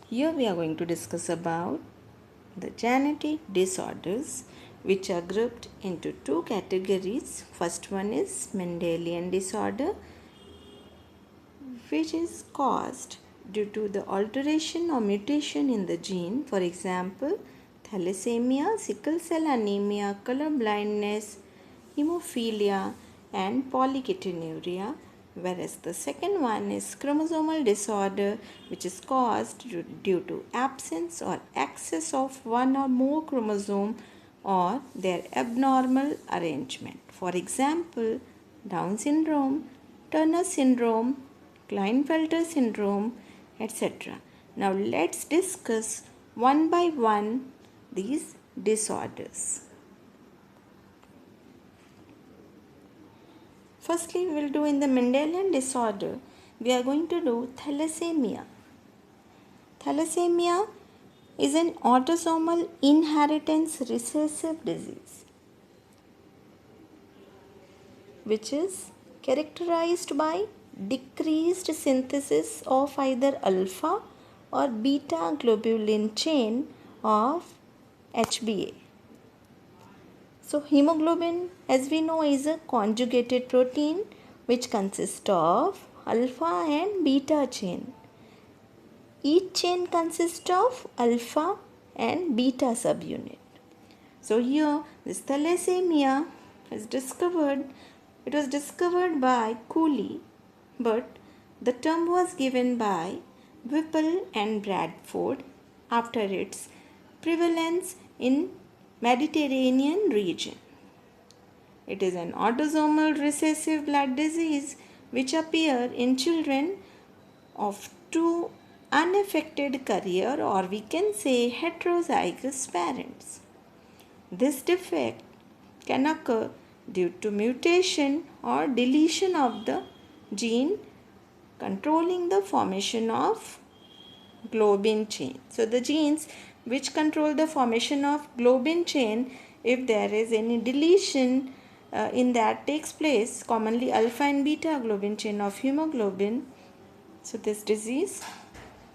Here we are going to discuss about the genetic disorders which are grouped into two categories. First one is Mendelian disorder, which is caused due to the alteration or mutation in the gene. For example, thalassemia, sickle cell anemia, color blindness, hemophilia and polyketonuria, whereas the second one is chromosomal disorder, which is caused due to absence or excess of one or more chromosome or their abnormal arrangement. For example, Down syndrome, Turner syndrome, Klinefelter syndrome, etc. Now let's discuss one by one these disorders. Firstly, we will do in the Mendelian disorder, we are going to do thalassemia. Thalassemia is an autosomal inheritance recessive disease which is characterized by decreased synthesis of either alpha or beta globulin chain of HbA. So hemoglobin, as we know, is a conjugated protein which consists of alpha and beta chain. Each chain consists of alpha and beta subunit. So here this thalassemia is discovered. It was discovered by Cooley, but the term was given by Whipple and Bradford after its prevalence in Mediterranean region. It is an autosomal recessive blood disease which appear in children of two unaffected carrier, or we can say heterozygous parents. This defect can occur due to mutation or deletion of the gene controlling the formation of globin chain. So the genes which control the formation of globin chain, if there is any deletion in that takes place, commonly alpha and beta globin chain of hemoglobin, so this disease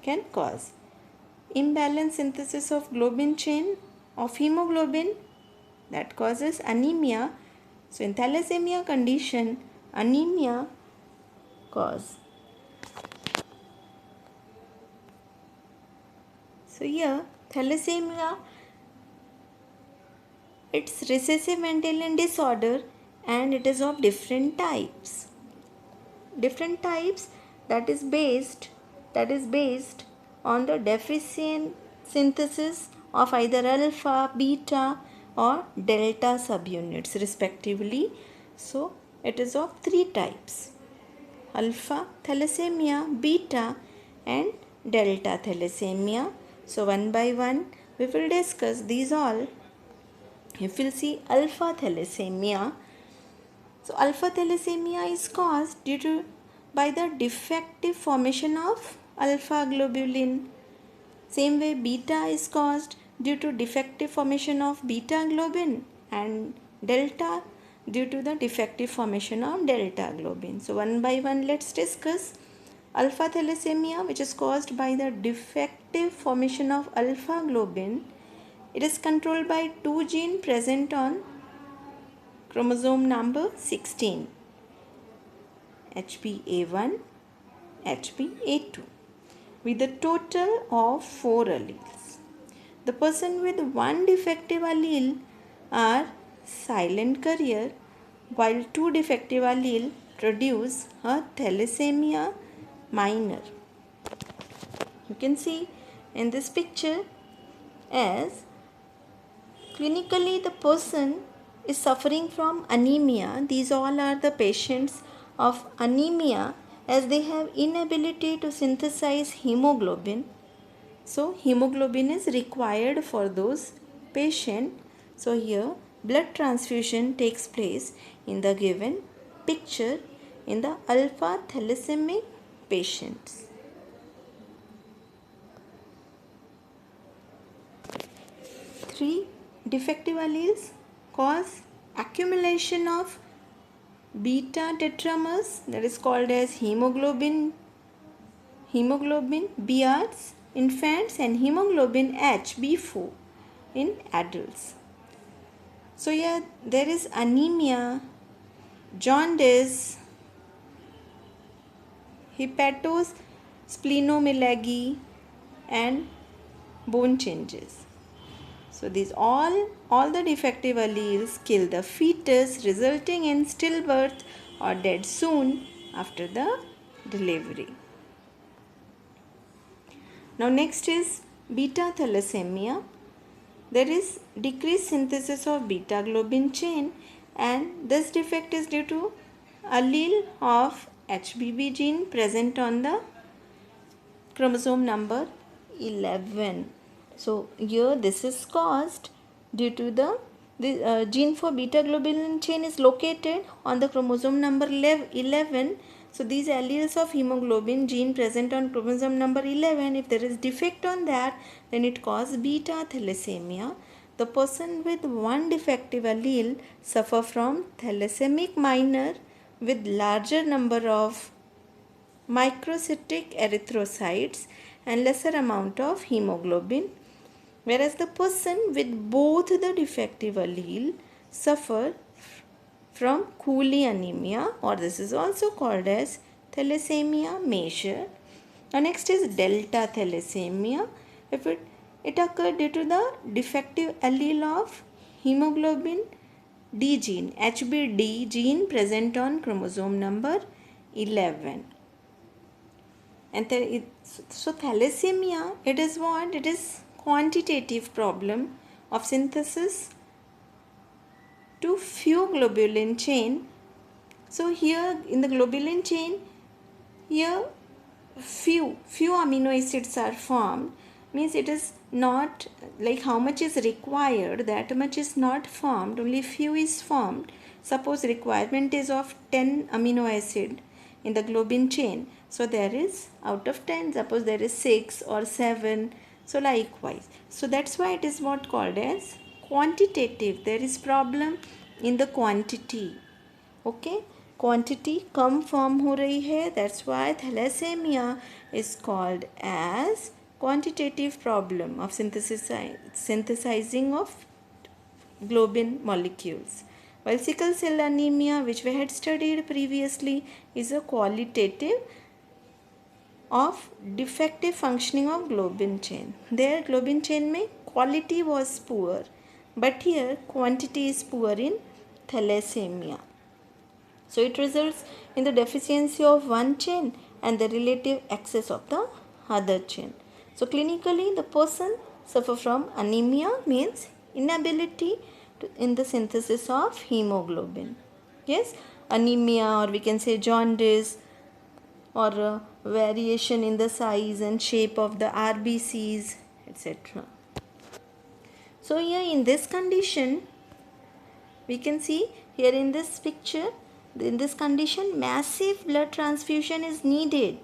can cause imbalanced synthesis of globin chain of hemoglobin, that causes anemia. So in thalassemia condition, anemia cause. So here thalassemia, it's recessive Mendelian disorder and it is of different types. Different types that is based on the deficient synthesis of either alpha, beta or delta subunits respectively. So it is of three types: alpha thalassemia, beta and delta thalassemia. So one by one we will discuss these all. If we'll see alpha thalassemia, so alpha thalassemia is caused due to by the defective formation of alpha globulin. Same way beta is caused due to defective formation of beta globin, and delta due to the defective formation of delta globin. So one by one let's discuss alpha thalassemia, which is caused by the defective formation of alpha globin. It is controlled by two genes present on chromosome number 16, HbA1, HbA2, with a total of 4 alleles. The person with one defective allele are silent carrier, while two defective allele produce a thalassemia minor. You can see in this picture as clinically the person is suffering from anemia. These all are the patients of anemia as they have inability to synthesize hemoglobin. So hemoglobin is required for those patients. So here blood transfusion takes place in the given picture in the alpha thalassemia patients. Three defective alleles cause accumulation of beta tetramers, that is called as hemoglobin BRs, infants and hemoglobin HB4 in adults. So yeah, there is anemia, jaundice, hepatosplenomegaly, and bone changes. So these all the defective alleles kill the fetus, resulting in stillbirth or dead soon after the delivery. Now next is beta thalassemia. There is decreased synthesis of beta globin chain, and this defect is due to allele of HBB gene present on the chromosome number 11. So here this is caused due to the gene for beta globin chain is located on the chromosome number 11. So these alleles of hemoglobin gene present on chromosome number 11, if there is defect on that, then it causes beta thalassemia. The person with one defective allele suffer from thalassaemic minor with larger number of microcytic erythrocytes and lesser amount of hemoglobin, whereas the person with both the defective allele suffer from Cooley anemia, or this is also called as thalassemia major. And next is delta thalassemia. If it occurred due to the defective allele of hemoglobin D gene, HBD gene present on chromosome number 11. And so thalassemia, it is what? It is quantitative problem of synthesis to few globulin chain. So here in the globulin chain, here few amino acids are formed, means it is not like how much is required, that much is not formed, only few is formed. Suppose requirement is of 10 amino acid in the globin chain, so there is out of 10, suppose there is 6 or 7, so likewise. So that's why it is what called as quantitative. There is problem in the quantity. Okay, quantity come form हो रही है, that's why thalassemia is called as quantitative problem of synthesizing of globin molecules. While sickle cell anemia, which we had studied previously, is a qualitative of defective functioning of globin chain. There globin chain में quality was poor, but here quantity is poor in thalassemia. So it results in the deficiency of one chain and the relative excess of the other chain. So clinically the person suffer from anemia, means inability in the synthesis of hemoglobin. Yes, anemia, or we can say jaundice, or variation in the size and shape of the RBCs, etc. So here in this condition, we can see here in this picture, in this condition massive blood transfusion is needed.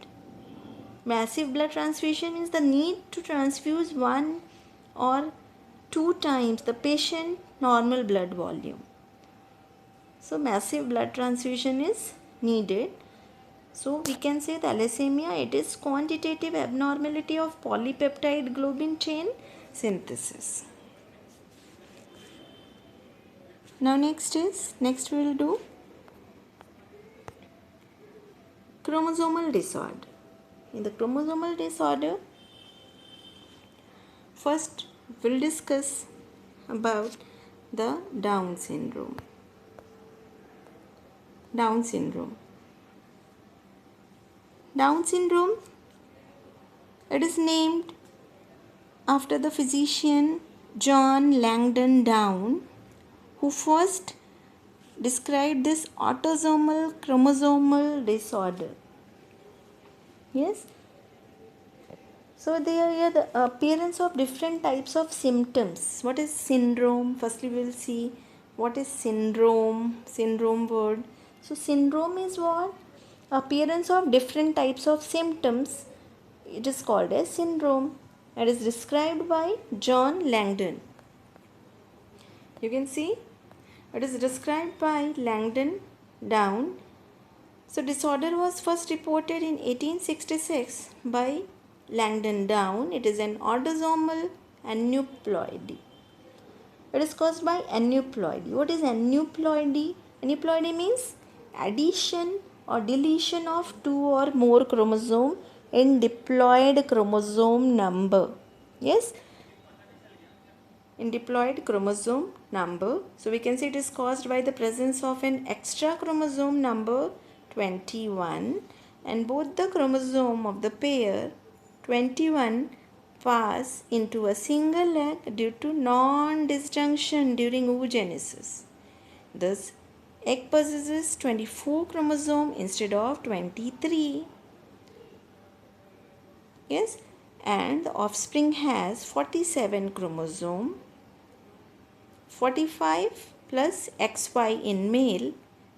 Massive blood transfusion is the need to transfuse 1 or 2 times the patient normal blood volume. So massive blood transfusion is needed. So we can say thalassemia, it is quantitative abnormality of polypeptide globin chain synthesis. Now next we will do chromosomal disorder. In the chromosomal disorder, first we'll discuss about the Down syndrome. Down syndrome. Down syndrome, it is named after the physician John Langdon Down, who first described this autosomal chromosomal disorder. Yes. So there are the appearance of different types of symptoms. What is syndrome? Firstly we will see what is syndrome. Syndrome word. So syndrome is what? Appearance of different types of symptoms. It is called as syndrome. It is described by John Langdon. You can see it is described by Langdon Down. So disorder was first reported in 1866 by Langdon Down, it is an autosomal aneuploidy. It is caused by aneuploidy. What is aneuploidy? Aneuploidy means addition or deletion of two or more chromosome in diploid chromosome number. Yes, in diploid chromosome number. So we can say it is caused by the presence of an extra chromosome number 21, and both the chromosome of the pair 21 pass into a single egg due to non-disjunction during oogenesis. Thus, egg possesses 24 chromosomes instead of 23. Yes, and the offspring has 47 chromosomes, 45 plus XY in male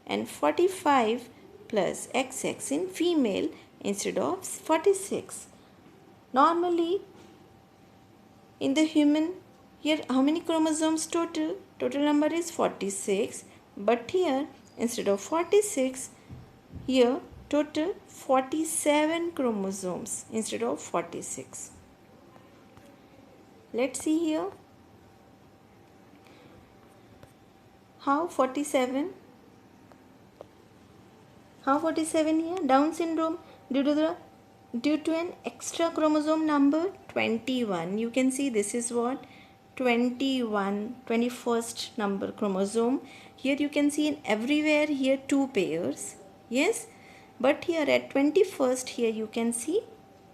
and 45 plus XX in female instead of 46. Normally, in the human, here how many chromosomes total? Total number is 46, but here instead of 46, here total 47 chromosomes instead of 46. Let's see here. How 47? How 47 here? Down syndrome due to an extra chromosome number 21. You can see this is what 21st number chromosome. Here you can see in everywhere here two pairs. Yes, but here at 21st here you can see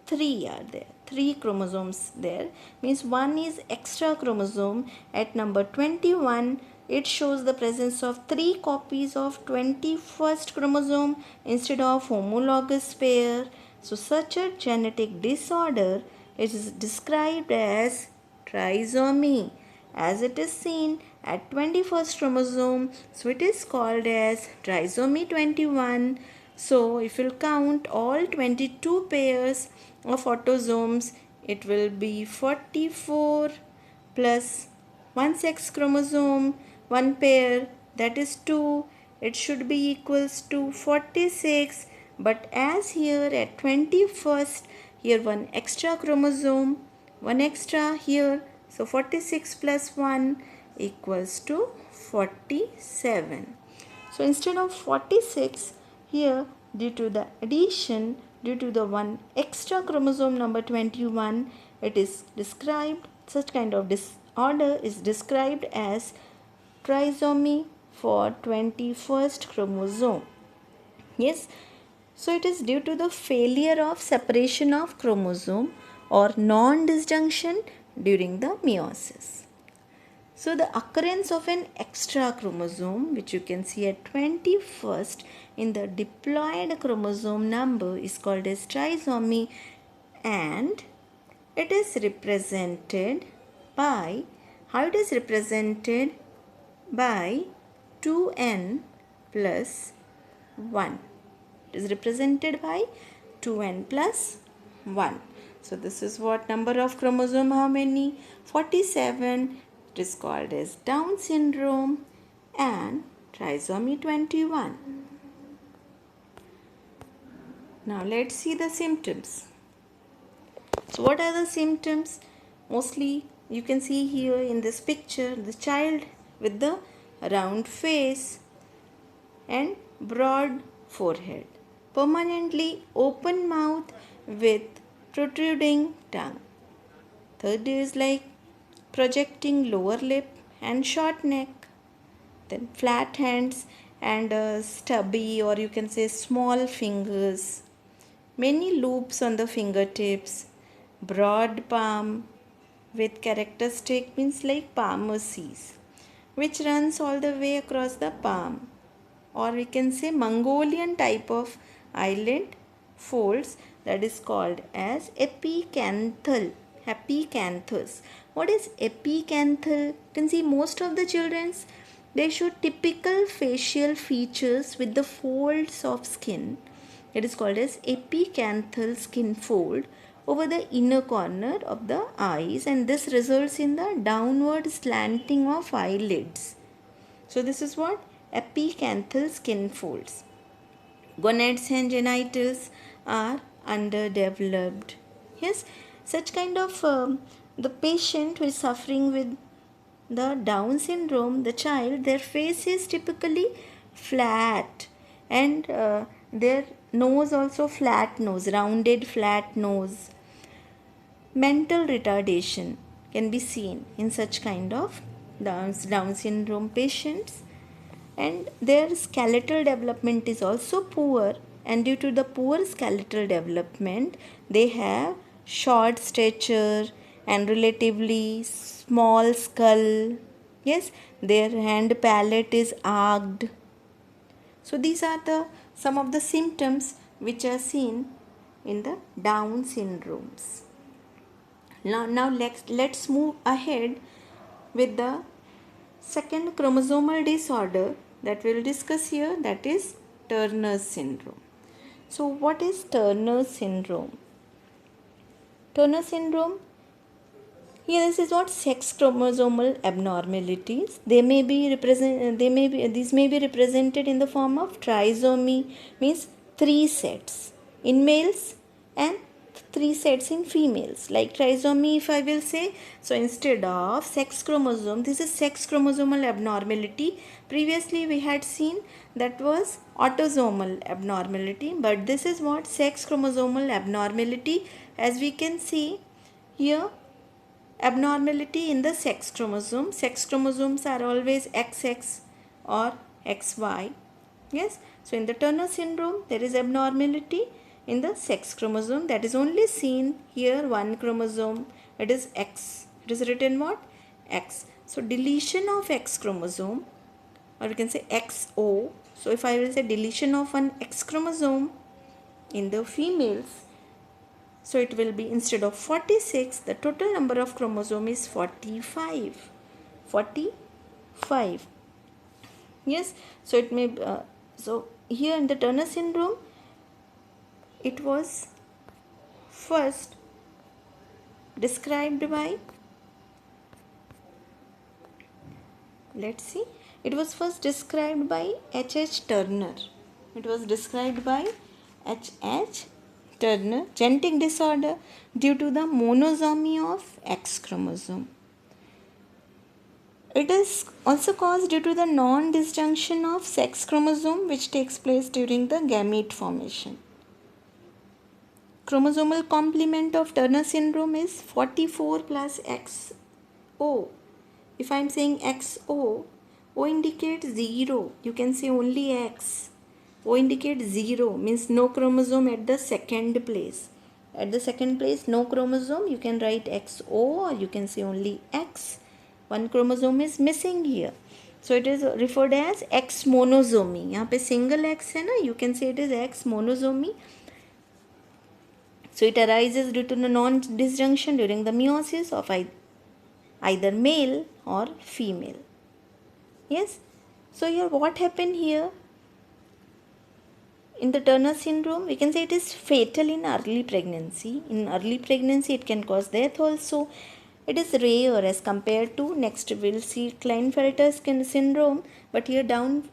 three are there. Three chromosomes there, means one is extra chromosome. At number 21 it shows the presence of three copies of 21st chromosome instead of homologous pair. So such a genetic disorder is described as trisomy, as it is seen at 21st chromosome. So it is called as trisomy 21. So if you count all 22 pairs of autosomes, it will be 44 plus one sex chromosome, one pair, that is 2. It should be equals to 46. But as here at 21st, here one extra chromosome, one extra here. So 46 plus 1 equals to 47. So instead of 46, here due to the addition, due to the one extra chromosome number 21, it is described, such kind of disorder is described as trisomy for 21st chromosome. Yes, so it is due to the failure of separation of chromosome or non-disjunction during the meiosis. So the occurrence of an extra chromosome, which you can see at 21st in the diploid chromosome number, is called as trisomy, and it is represented by, how it is represented? By 2n plus 1. It is represented by 2n plus 1. So this is what number of chromosome, how many? 47. It is called as Down syndrome and trisomy 21. Now let's see the symptoms. So what are the symptoms? Mostly you can see here in this picture the child with the round face and broad forehead, permanently open mouth with protruding tongue. Third is like projecting lower lip and short neck, then flat hands and stubby, or you can say small fingers, many loops on the fingertips, broad palm with characteristic means like palmacies, which runs all the way across the palm, or we can say Mongolian type of eyelid folds, that is called as epicanthal. Epicanthus. What is epicanthal? You can see most of the children's, they show typical facial features with the folds of skin. It is called as epicanthal skin fold over the inner corner of the eyes, and this results in the downward slanting of eyelids. So this is what epicanthal skin folds. Gonads and genitals are underdeveloped. Yes, such kind of the patient who is suffering with the Down syndrome, the child, their face is typically flat, and their nose also flat nose, rounded flat nose. Mental retardation can be seen in such kind of Down syndrome patients, and their skeletal development is also poor, and due to the poor skeletal development they have short stature and relatively small skull. Yes, their hand palate is arched. So these are the some of the symptoms which are seen in the Down syndromes. Now let's move ahead with the second chromosomal disorder that we'll discuss here, that is Turner syndrome. So what is Turner syndrome? Turner syndrome, here this is what sex chromosomal abnormalities. These may be represented in the form of trisomy, means 3 sets in males and 3 sets in females. Like trisomy, if I will say, so instead of sex chromosome, this is sex chromosomal abnormality. Previously we had seen that was autosomal abnormality, but this is what sex chromosomal abnormality. As we can see here, abnormality in the sex chromosome. Sex chromosomes are always XX or XY. Yes, so in the Turner syndrome there is abnormality in the sex chromosome, that is only seen here one chromosome, it is X. It is written what? X. So deletion of X chromosome, or we can say XO. So if I will say deletion of an X chromosome in the females, so it will be, instead of 46, the total number of chromosome is 45. 45. Yes, so it may so here in the Turner syndrome, it was first described by, let's see, it was first described by H.H. Turner. It was described by H.H. Turner, genetic disorder due to the monosomy of X chromosome. It is also caused due to the non-disjunction of sex chromosome which takes place during the gamete formation. Chromosomal complement of Turner syndrome is 44 plus XO. If I am saying XO, O indicates 0. You can say only X. O indicates 0, means no chromosome at the second place. At the second place, no chromosome. You can write XO, or you can say only X. One chromosome is missing here. So it is referred as X monosomy. यहाँ पे single X है ना, you can say it is X monosomy. So it arises due to the non-disjunction during the meiosis of either male or female. Yes. So here what happened here? In the Turner syndrome, we can say it is fatal in early pregnancy. In early pregnancy, it can cause death also. It is rare as compared to, next we'll see Klinefelter syndrome, but here Down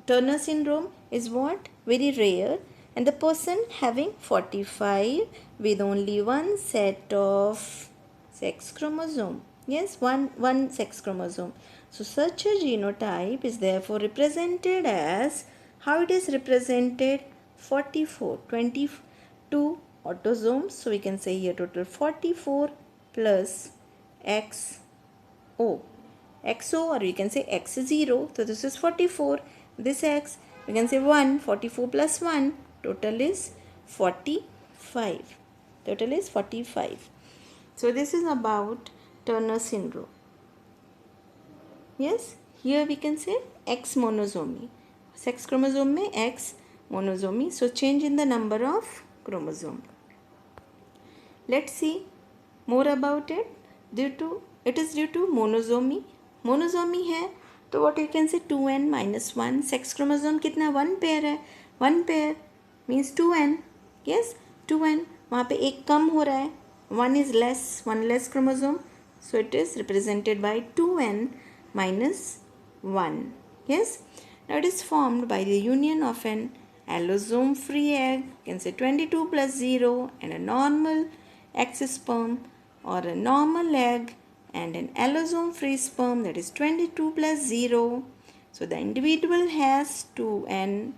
Turner syndrome is what? Very rare. And the person having 45 with only one set of sex chromosome. Yes, one sex chromosome. So such a genotype is therefore represented as, how it is represented? 44, 22 autosomes. So we can say here total 44 plus XO. XO, or we can say X0. So this is 44. This X, we can say 1. 44 plus 1. Total is 45. Total is 45. So this is about Turner syndrome. Yes, here we can say X monosomy. Sex chromosome में X monosomy. So change in the number of chromosome. Let's see more about it. It is due to monosomy. Monosomy है तो what you can say 2n minus 1. Sex chromosome कितना? 1 pair है. 1 pair means 2n. Yes, 2n. वहाँ पे एक कम हो रहा है. 1 is less. 1 less chromosome. So it is represented by 2n minus 1. Yes. Now it is formed by the union of an allosome free egg, you can say 22 plus 0, and a normal X sperm, or a normal egg and an allosome free sperm, that is 22 plus 0. So the individual has 2n,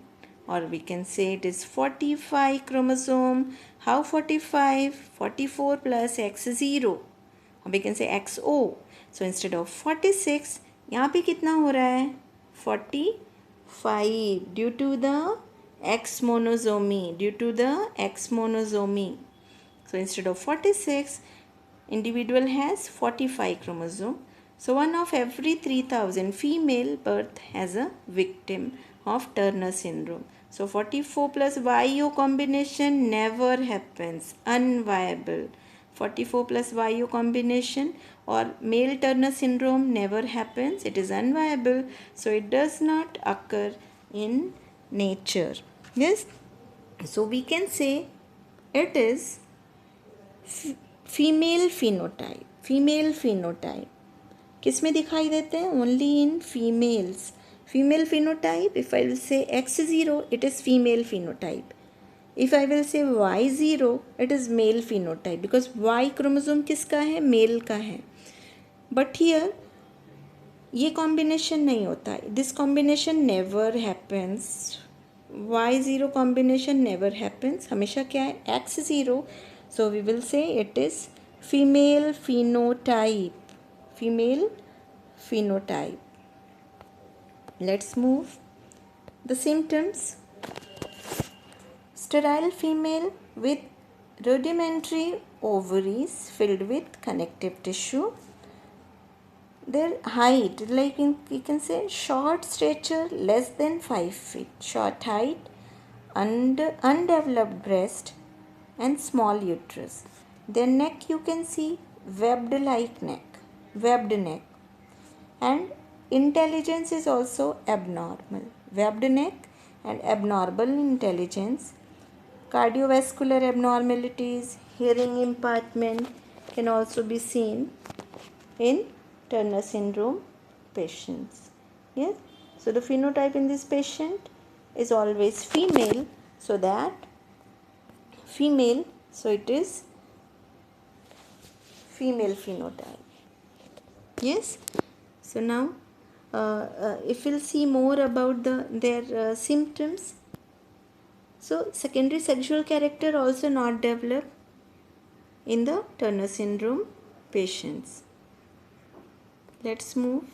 or we can say it is 45 chromosome. How 45? 44 plus x0, or we can say xo. So instead of 46, यहाँ पे कितना हो रहा है? 45 due to the X monosomy. So instead of 46, individual has 45 chromosome. So one of every 3000 female birth has a victim of Turner syndrome. So 44 plus YO combination never happens, unviable. 44 plus YO combination or male Turner syndrome never happens, it is unviable, so it does not occur in nature. Yes, so we can say it is female phenotype. किस में दिखाई देते हैं? Only in females. Female phenotype, if I will say X0, it is female phenotype. If I will say Y0, it is male phenotype, because Y chromosome किसका है? Male का है. But here ये combination नहीं होता. This combination never happens. Y0 combination never happens. हमेशा क्या है? X0. So we will say it is female phenotype. Let's move the symptoms. Sterile female with rudimentary ovaries filled with connective tissue. Their height, like you can say short stature, less than 5 feet, short height, undeveloped breast and small uterus. Their neck, you can see webbed neck, and intelligence is also abnormal. Webbed neck and abnormal intelligence. Cardiovascular abnormalities, hearing impairment can also be seen in Turner syndrome patients. Yes, so the phenotype in this patient is always female, so it is female phenotype. Yes, so now if we'll see more about their symptoms. So secondary sexual character also not developed in the Turner syndrome patients. Let's move.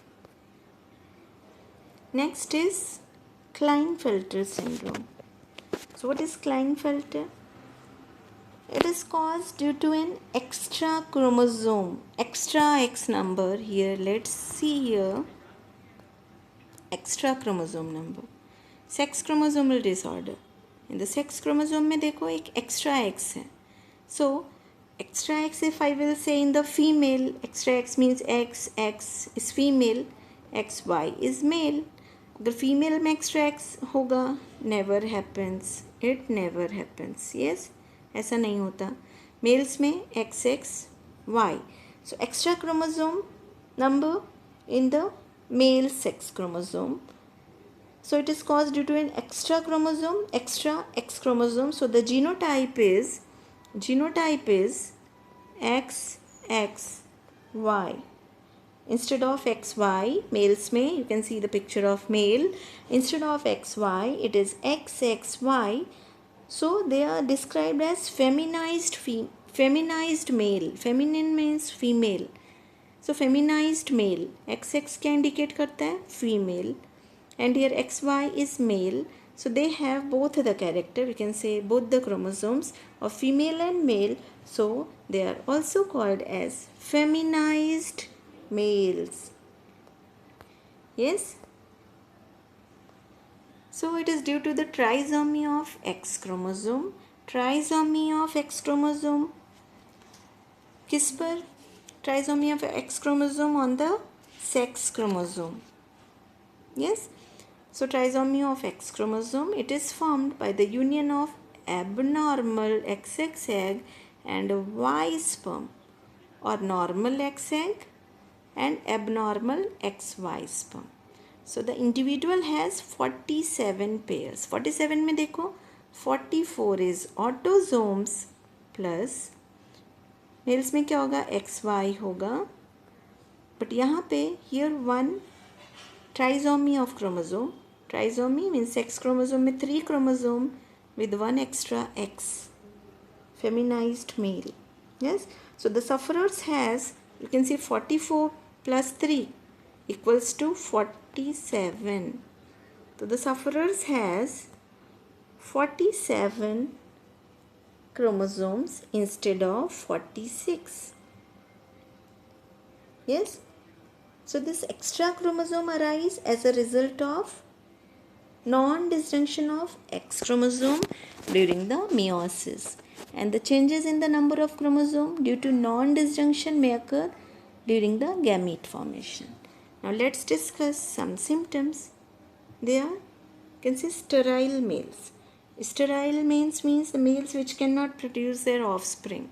Next is Klinefelter syndrome. So what is Klinefelter? It is caused due to an extra chromosome, extra X number. Here, let's see here. Extra chromosome number. Sex chromosomal disorder. In the sex chromosome में देखो एक extra X है. So extra X, if I will say in the female, extra X means X is female, XY is male. अगर female में extra X होगा, never happens. It never happens. Yes, ऐसा नहीं होता. Males में XXY. So extra chromosome number in the male sex chromosome. So it is caused due to an extra X chromosome. So the genotype is XXY. Instead of XY, males में, you can see the picture of male. Instead of XY, it is XXY. So they are described as feminized male. Feminine means female. So feminized male. XX क्या indicate करता है? Female. And here XY is male. So they have both the character, we can say both the chromosomes of female and male. So they are also called as feminized males. Yes. So it is due to the trisomy of X chromosome. Trisomy of X chromosome. किस पर? Trisomy of X chromosome on the sex chromosome. Yes. So trisomy of X chromosome, it is formed by the union of abnormal XX egg and Y sperm, or normal X egg and abnormal XY sperm. So the individual has 47 pairs. 47 में देखो 44 is autosomes plus mails में क्या होगा XY होगा, but यहाँ पे here one trisomy of chromosome. Trisomy means sex chromosome में 3 chromosome with 1 extra X, feminized male. Yes, so the sufferers has, you can see 44 plus 3 equals to 47. So the sufferers has 47 chromosomes instead of 46. Yes, so this extra chromosome arise as a result of non-disjunction of X chromosome during the meiosis, and the changes in the number of chromosome due to non-disjunction may occur during the gamete formation. Now let's discuss some symptoms. They are, you can see, sterile males. Sterile males means the males which cannot produce their offspring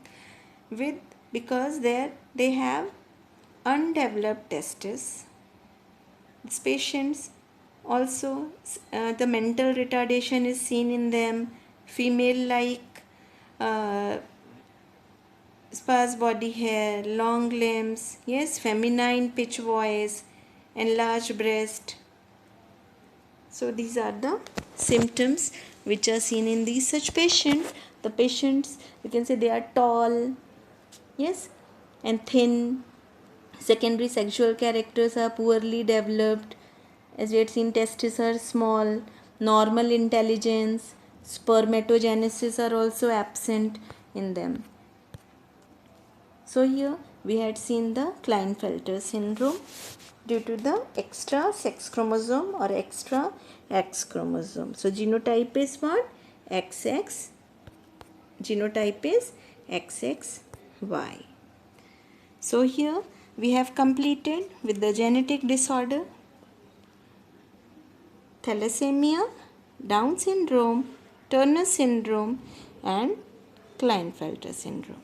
because they have undeveloped testes. These patients also the mental retardation is seen in them, female like sparse body hair, long limbs, yes, feminine pitch voice, enlarged breast. So these are the symptoms which are seen in these such patients. The patients, you can say, they are tall, yes, and thin. Secondary sexual characters are poorly developed. As we had seen, testes are small. Normal intelligence, spermatogenesis are also absent in them. So here we had seen the Klinefelter syndrome due to the extra sex chromosome or extra X chromosome. So genotype is what? XX. Genotype is XXY. So here we have completed with the genetic disorder, thalassemia, Down syndrome, Turner syndrome and Klinefelter syndrome.